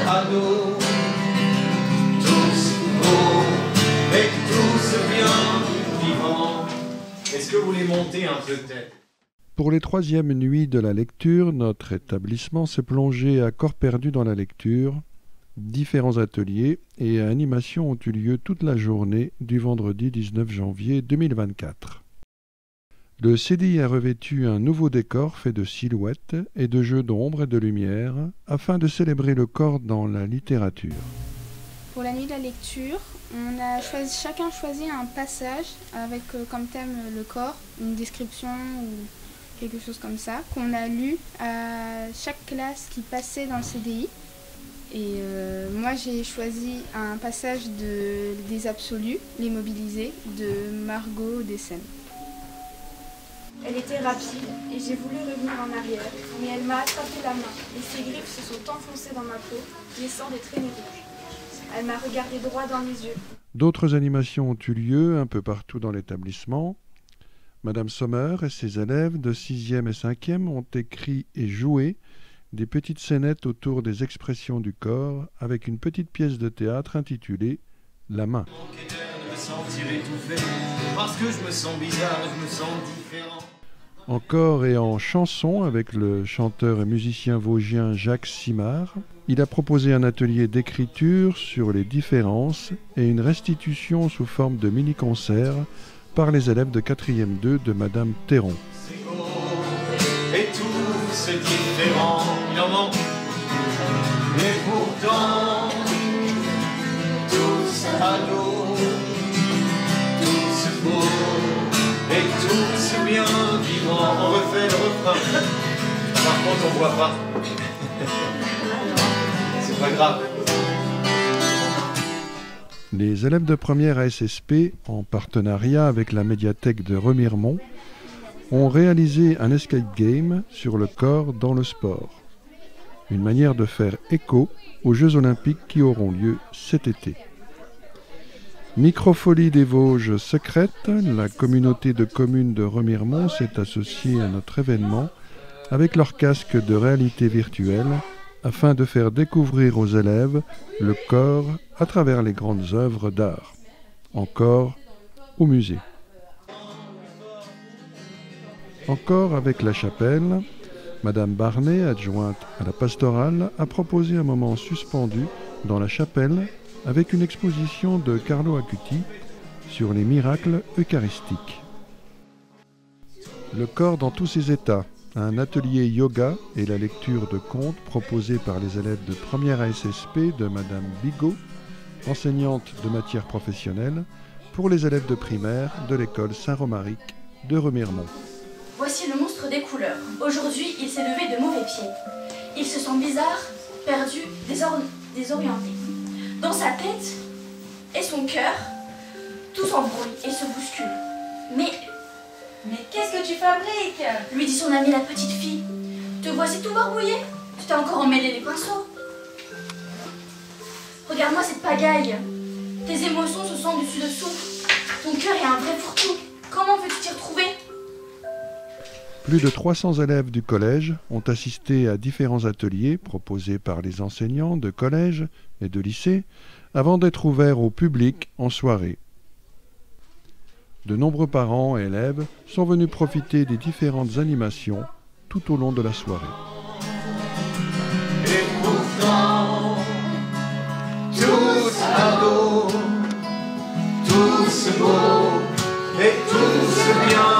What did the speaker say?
ados, tous beaux et tous bien vivants. Est-ce que vous les montez un peu tête? Pour les 3e nuits de la lecture, notre établissement s'est plongé à corps perdu dans la lecture. Différents ateliers et animations ont eu lieu toute la journée du vendredi 19 janvier 2024. Le CDI a revêtu un nouveau décor fait de silhouettes et de jeux d'ombre et de lumière afin de célébrer le corps dans la littérature. Pour la nuit de la lecture, on a chacun choisi un passage avec comme thème le corps, une description ou quelque chose comme ça, qu'on a lu à chaque classe qui passait dans le CDI. Et moi j'ai choisi un passage des Absolus, les Mobilisés, de Margot Dessen. Elle était rapide et j'ai voulu revenir en arrière, mais elle m'a attrapé la main et ses griffes se sont enfoncées dans ma peau, laissant des traînées rouges. Elle m'a regardé droit dans les yeux. D'autres animations ont eu lieu un peu partout dans l'établissement. Madame Sommer et ses élèves de 6e et 5e ont écrit et joué des petites scénettes autour des expressions du corps avec une petite pièce de théâtre intitulée « La main ». Encore et en chanson avec le chanteur et musicien vosgien Jacques Simard, il a proposé un atelier d'écriture sur les différences et une restitution sous forme de mini-concert par les élèves de 4e 2 de Madame Théron. Et tout c'est différent, il en manque. Et pourtant, tous ados, tous beaux, et tous bien vivants. On refait le refrain. Par contre, on voit pas. C'est pas grave. Les élèves de première ASSP, en partenariat avec la médiathèque de Remiremont, ont réalisé un escape game sur le corps dans le sport. Une manière de faire écho aux Jeux Olympiques qui auront lieu cet été. Microfolie des Vosges secrète, la communauté de communes de Remiremont s'est associée à notre événement avec leur casque de réalité virtuelle afin de faire découvrir aux élèves le corps à travers les grandes œuvres d'art. Encore au musée. Encore avec la chapelle, Madame Barnet, adjointe à la pastorale, a proposé un moment suspendu dans la chapelle avec une exposition de Carlo Acuti sur les miracles eucharistiques. Le corps dans tous ses états, un atelier yoga et la lecture de contes proposés par les élèves de première ASSP de Madame Bigot, enseignante de matière professionnelle, pour les élèves de primaire de l'école Saint-Romaric de Remiremont. Voici le monstre des couleurs. Aujourd'hui, il s'est levé de mauvais pieds. Il se sent bizarre, perdu, désorienté. Dans sa tête et son cœur, tout s'embrouille et se bouscule. Mais qu'est-ce que tu fabriques? Lui dit son amie la petite fille. Te voici tout barbouillé? Tu t'es encore emmêlé les pinceaux. Regarde-moi cette pagaille. Tes émotions se sont dessus-dessous. Ton cœur est un vrai fourre-tout. Comment veux-tu t'y retrouver? Plus de 300 élèves du collège ont assisté à différents ateliers proposés par les enseignants de collège et de lycée avant d'être ouverts au public en soirée. De nombreux parents et élèves sont venus profiter des différentes animations tout au long de la soirée. Et pourtant, tous ados, tous beaux et tous bien